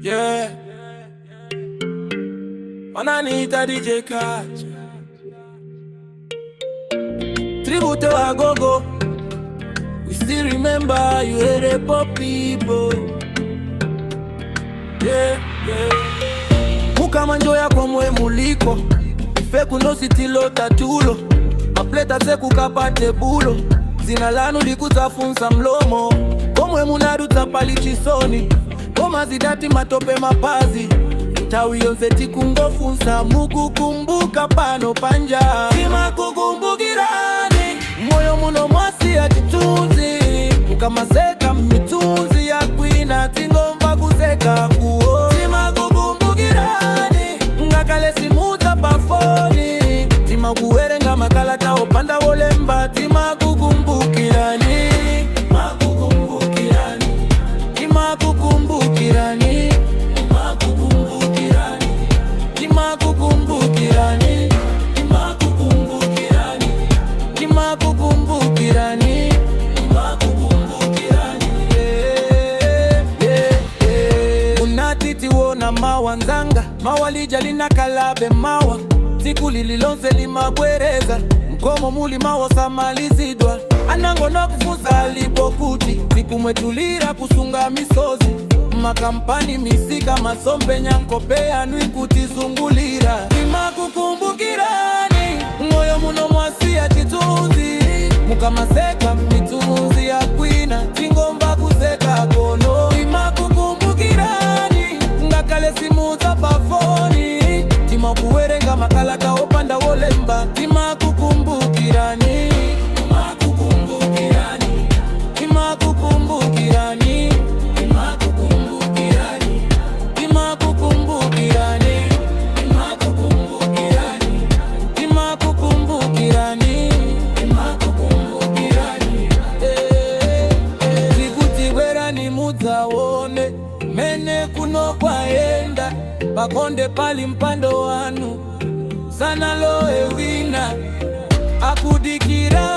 Yeah, wananiita DJ Catch. Tribute to Agogo. We still remember you were the pop people. Yeah, yeah. Mukamanjoya kwa mwe muliko Feku no sitilo tatulo Mapleta seku kapate bulo Zina lanu likutafunza mlomo Komwe munaruta pali chisoni Koma zidati matope mapazi Tawi yonze tikungofunza Mugu kumbuka pano panja Kima kukumbukirani Moyo muno mwasi ya chitunzi Mukamaseka mitunzi ya kwina Tingomba kuseka kuo Kima kukumbukirani Ngakale simuta pafoni Tima kuwerenga makalata opanda wolemba Tima kukumbukirani Mawanzanga mawalija lina kalabe mawa siku lililonse limabwereza mkomo muli mawa samalizidwa anango no kufuza alipokuti siku mwetulira kusunga misozi makampani misika masombe nyankopea nui kutizungulira Kima kukumbukirani moyo muno mwasi ya chitunzi mukamaseka mitunzi ya kwina Tingomba kuseka kono Kima kukumbukirani Ngakale simuta pafoni Tima kuwerenga makalata opanda wolemba Tima kukumbukirani Tima kukumbukirani Tima kukumbukirani Tima kukumbukirani Tima kukumbukirani Tima kukumbukirani Tima kukumbukirani Tima kukumbukirani Zikutigwera ni muzawone Mene kuno kwa enda Pakonde pali mpando wanu Sana loe wina Akudikira